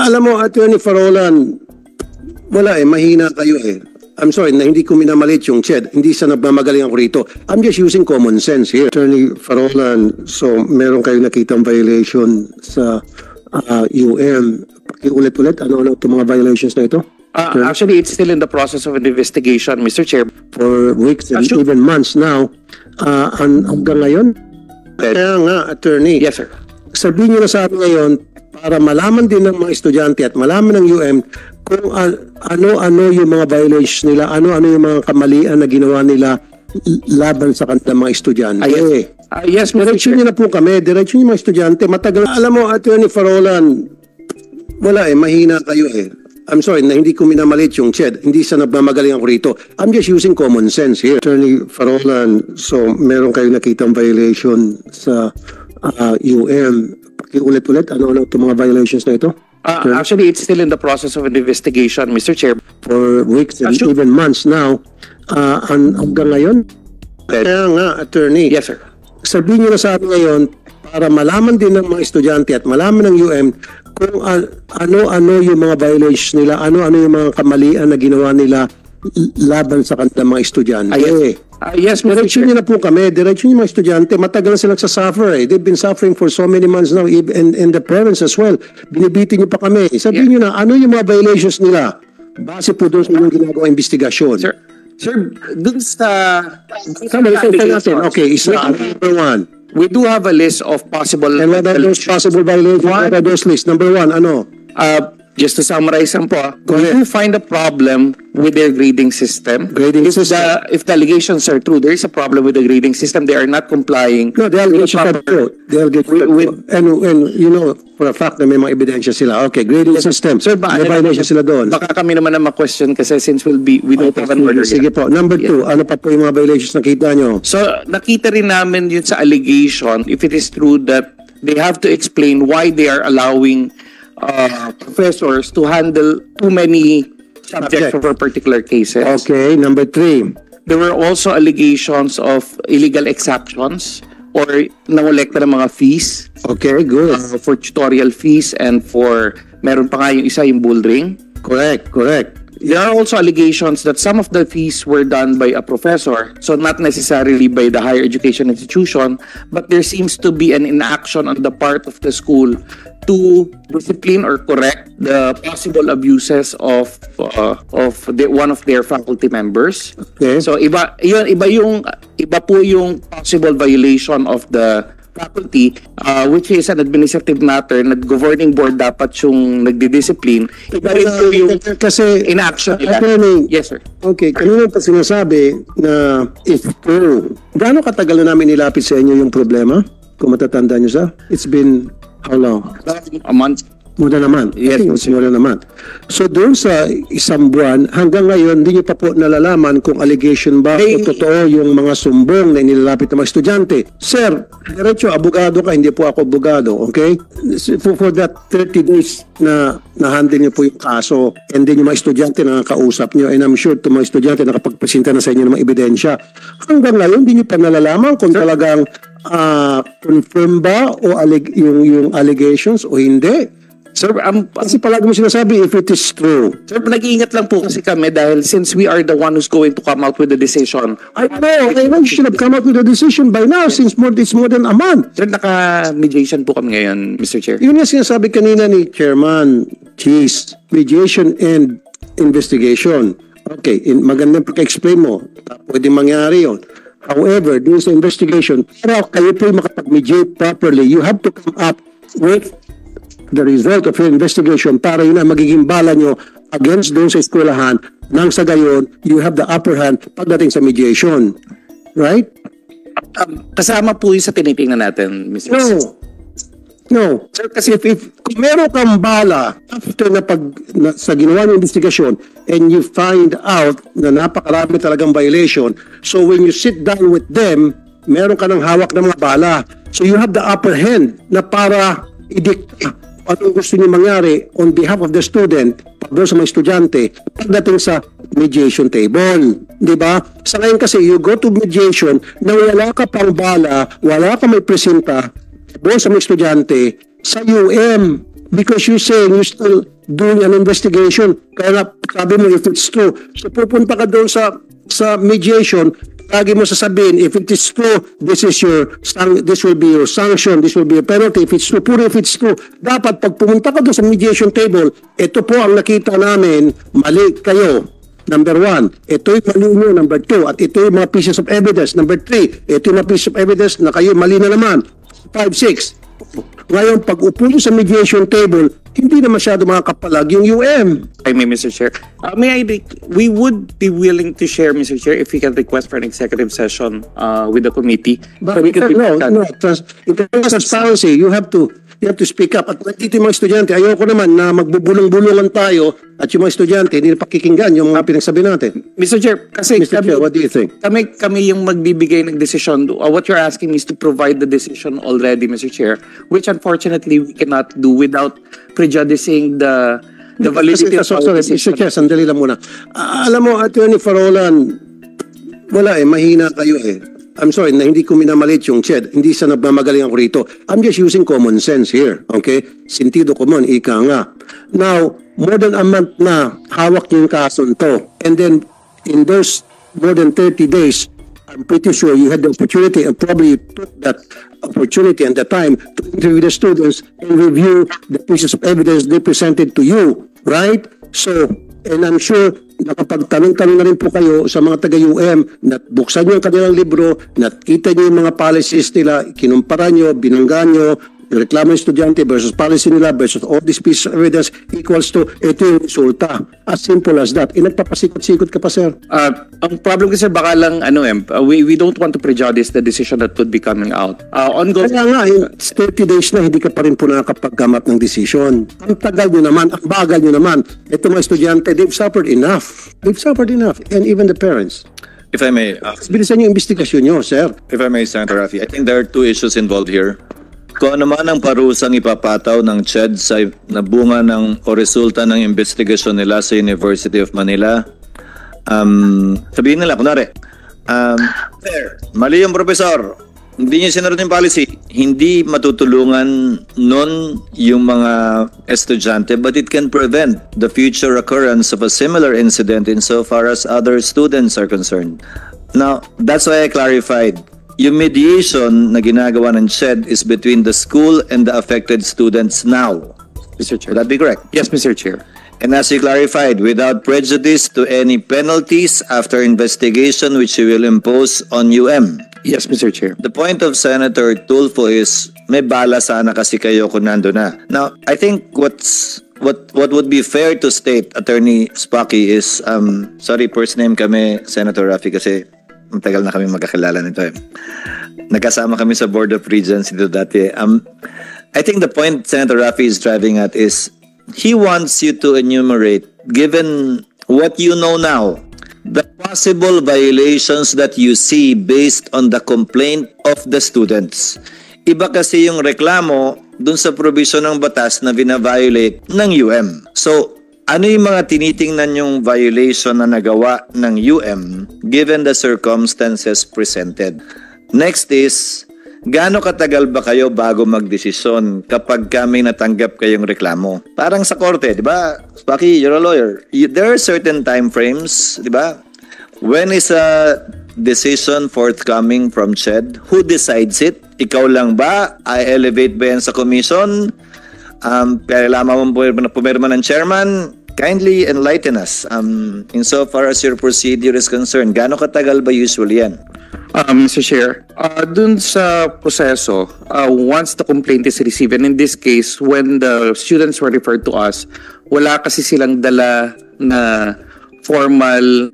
Alam mo, Attorney Farolan, wala mahina kayo eh. I'm sorry, na hindi ko minamalit yung CHED. Hindi sa nagmamagaling ako rito. I'm just using common sense here. Attorney Farolan, so meron kayo nakitang violation sa UM. Pakiulit-ulit, ano itong mga violations na ito? Actually, it's still in the process of an investigation, Mr. Chair. For weeks and even months now. Hanggang ngayon? Kaya nga, Attorney. Yes, sir. Sabihin niyo na sa akin ngayon, para malaman din ng mga estudyante at malaman ng UM kung ano-ano yung mga violations nila, ano-ano yung mga kamalian na ginawa nila laban sa kanilang mga estudyante. Yes, Mr. Diretso niyo na po kami, diretso niyo mga estudyante. Matagal. Alam mo, Attorney Farolan, wala mahina kayo eh. I'm sorry, na hindi ko minamalit yung CHED. Hindi sa nagmamagaling ako rito. I'm just using common sense here. Attorney Farolan, so meron kayo nakitang violation sa UM. Pakiulit-ulit, ano itong mga violations na ito? Actually, it's still in the process of an investigation, Mr. Chair. For weeks and even months now. Hanggang ngayon? Kaya nga, Attorney. Yes, sir. Sabihin niyo na sa akin ngayon, para malaman din ng mga estudyante at malaman ng UM kung ano-ano yung mga violations nila, ano-ano yung mga kamalian na ginawa nila laban sa kanilang mga estudyante. Yes, Mr. Diretso Chair. niyo na po kami, diretso niyo mga estudyante, matagal na silang suffer eh. They've been suffering for so many months now, and the parents as well. Binibitin niyo pa kami. Sabihin niyo na, ano yung mga violations nila? Base po doon sa inyong ginagawa investigasyon. Sir, dun sa... Okay, isa, number one. We do have a list of possible... And what are those possible violations? What are those lists? Number one, ano? Just to summarize po, we do find a problem with their grading system. If the allegations are true, there is a problem with the grading system. They are not complying. No, the allegations are true. And you know, for a fact na may mga ebidensya sila. Okay, grading system. Sir, may violation sila doon. Baka kami naman na ma-question kasi since we don't have an order. Sige po. Number two, ano pa po yung mga violations nakita nyo? So, nakita rin namin yun sa allegation, if it is true that they have to explain why they are allowing professors to handle too many subjects for particular cases. Okay, number three. There were also allegations of illegal exactions or nangolekta ng mga fees. Okay, good. For tutorial fees and for, meron pa nga yung isa, yung bull ring. Correct. There are also allegations that some of the fees were done by a professor, so not necessarily by the higher education institution, but there seems to be an inaction on the part of the school to discipline or correct the possible abuses of one of their faculty members. Okay. So iba po yung possible violation of the faculty, which is an administrative matter na governing board dapat yung nagdi-discipline. Iba rin po yung kasi inaction nila. Yes, sir. Okay, kanina pa sinasabi na if true, gaano katagal na namin nilapit sa inyo yung problema? Kung matatanda nyo sa? It's been how long? A month. More than a month. Yes, it's more than a month. So doon sa isang buwan, hanggang ngayon, hindi nyo pa po nalalaman kung allegation ba o totoo yung mga sumbong na inilalapit ng mga estudyante. Sir, diretso, abogado ka, hindi po ako abogado, okay? For that 30 days na na-handle nyo po yung kaso, and then yung mga estudyante na nakakausap nyo, and I'm sure itong mga estudyante nakapagpresenta na sa inyo ng mga ebidensya, hanggang ngayon, hindi nyo pa nalalaman kung talagang confirm ba o yung allegations o hindi. Sir, kasi palagi mo sinasabi if it is true. Sir, nag-iingat lang po kasi kami dahil since we are the one who's going to come out with the decision. I know you should have come out with a decision by now since it's more than a month. Sir, naka-mediation po kami ngayon, Mr. Chair. Yun yung sinasabi kanina ni Chairman Cheese, mediation and investigation. Okay, magandang pagka-explain mo. Pwede mangyari yun. However, doon sa investigation, para kayo po makapag-mediate properly, you have to come up with the result of your investigation para yun ang magiging bala nyo against doon sa eskwelahan nang sa gayon, you have the upper hand pagdating sa mediation. Right? Kasama po yung sa tinitingnan natin, Mr. No. Sir, kasi if kung meron kang bala after sa ginawa ng investigasyon and you find out na napakarami talagang violation, so when you sit down with them, meron ka ng hawak ng mga bala. So you have the upper hand na para i-dictate anong gusto niyo mangyari on behalf of the student, doon sa mga estudyante, pagdating sa mediation table. Diba? Sa ngayon kasi, you go to mediation na wala ka pang bala, wala ka may presenta doon sa mga estudyante, sa UM, Because you're saying you're still doing an investigation. Kaya nga, sabi mo, if it's true. So pupunta ka doon sa mediation, lagi mo sasabihin, if it is true, this will be your sanction, this will be a penalty. If it's true, puro if it's true. Dapat pag pumunta ka doon sa mediation table, ito po ang nakita namin, mali kayo. Number 1, ito'y mali nyo. Number 2, at ito'y mga pieces of evidence. Number 3, ito'y mga pieces of evidence na kayo mali na naman. 5, 6. Ngayon, pag upo nyo sa mediation table, hindi na masyado makakapalag yung UM. I may, Mr. Chair. We would be willing to share, Mr. Chair, if we can request for an executive session with the committee. But we can in transparency, you have to speak up. At nandito yung mga estudyante, ayoko naman na magbubulong-bulungan tayo at yung mga estudyante, hindi na pakikinggan yung mga pinagsabi natin. Mr. Chair, kasi Mr. Chair, what do you think? kami yung magbibigay ng decision. What you're asking is to provide the decision already, Mr. Chair, which unfortunately we cannot do without prejudicing the validity of our Sorry, decision. Mr. Chair, sandali lang muna. Alam mo, Attorney Farolan, wala mahina kayo I'm sorry, na hindi ko minamalit yung CHED. Hindi sa nagmamagaling ako rito. I'm just using common sense here. Okay? Sentido common, ika nga. Now, more than a month na hawak yung kaso to. And then, in those more than 30 days, I'm pretty sure you had the opportunity and probably took that opportunity and the time to interview the students and review the pieces of evidence they presented to you. Right? So, and I'm sure nakapagtanong-tanong na rin po kayo sa mga taga-UM na buksan nyo ang kanilang libro, nakita nyo yung mga policies nila, kinumpara nyo, binangga nyo, yung reklamo ng estudyante versus policy nila versus all these pieces of evidence equals to ito yung resulta. As simple as that. Nagpapasikot-sikot ka pa, sir. Ang problem kasi baka lang, we don't want to prejudice the decision that would be coming out. Kaya nga, it's 30 days na hindi ka pa rin po nakakapagkamap ng decision. Ang tagal nyo naman, ang bagal nyo naman. Ito mga estudyante, they've suffered enough. And even the parents. If I may, Bilisan yung investigasyon nyo, sir. if I may, Senator Rafi, I think there are two issues involved here. Kung ano man ang parusang ipapataw ng CHED sa nabunga ng o resulta ng investigasyon nila sa University of Manila, sabihin nila, kunwari, mali yung profesor, hindi niya sinarot yung policy, hindi matutulungan nun yung mga estudyante, but it can prevent the future occurrence of a similar incident insofar as other students are concerned. Now, that's why I clarified. Yung mediation na ginagawa ng CHED is between the school and the affected students now. Mr. Chair. Would that be correct? Yes, Mr. Chair. And as you clarified, without prejudice to any penalties after investigation which you will impose on UM. Yes, Mr. Chair. The point of Senator Tulfo is may bala sana kasi kayo kung nando na. Now, I think what would be fair to state, Attorney Spocky, is sorry, first name kami Senator Rafi kasi matagal na kami magkakilala nito Nagkasama kami sa Board of Regents dito dati. I think the point Senator Rafi is driving at is he wants you to enumerate, given what you know now, the possible violations that you see based on the complaint of the students. Iba kasi yung reklamo dun sa provision ng batas na bina-violate ng UM. So, ano yung mga tinitingnan yung violation na nagawa ng UM given the circumstances presented? Next is, gaano katagal ba kayo bago magdesisyon kapag kami natanggap kayong reklamo? Parang sa korte, di ba? Spocky, you're a lawyer. There are certain time frames, di ba? When is a decision forthcoming from CHED? Who decides it? Ikaw lang ba? I elevate ba yan sa commission? Kailangan mo pumirma ng chairman? Kindly enlighten us. Insofar as your procedure is concerned, gaano katagal ba usually yan? Mr. Chair, dun sa proseso, once the complaint is received, and in this case, when the students were referred to us, wala kasi silang dala na formal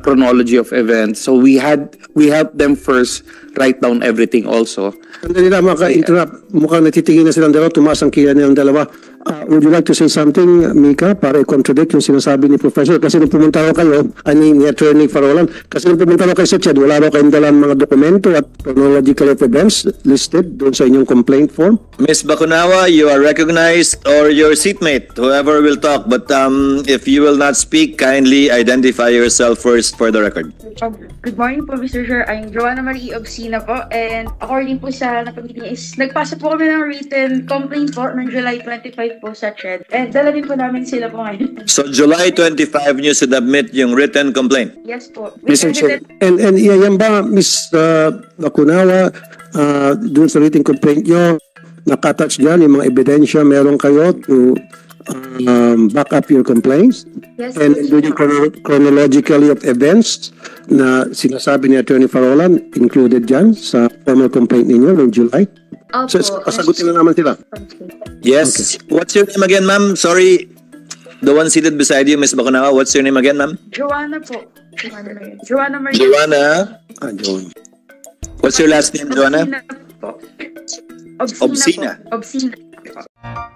chronology of events. So we helped them first write down everything also. Sandali lang, maka-interrupt. Mukhang natitingin na silang dalawa, tumaas ang kila nilang dalawa. Would you like to say something, Mika, para i-contradict yung sinasabi ni Professor? Kasi nung pumunta ko kayo, ni Attorney Farolan, kasi nung pumunta ko kayo sa CHED, wala raw kayong dalang mga dokumento at chronological events listed doon sa inyong complaint form? Ms. Bakunawa, you are recognized, or your seatmate, whoever will talk. But if you will not speak, kindly identify yourself first for the record. Good morning po, Mr. Chair. I'm Joanna Marie of Obscena po. And according po sa napag-meeting is, nagpasa po kami ng written complaint po noong July 25 po sa CHED. And dala din po namin sila po ngayon. So July 25 nyo submit yung written complaint. Yes po. Mr. Chair. And yan ba, Ms. Bakunawa, dun sa written complaint nyo, nakatouch dyan yung mga ebidensya meron kayo to back up your complaints? Yes, And do you chronologically of events na sinasabi ni Attorney Farolan included dyan sa formal complaint ninyo noong July? Opo. So, pasagutin na naman sila. Yes. What's your name again, ma'am? Sorry. The one seated beside you, Ms. Bakunawa. What's your name again, ma'am? Joanna po. Joanna Maria. Joanna. John. What's your last name, Joanna? Obscena po. Obscena. Obscena po.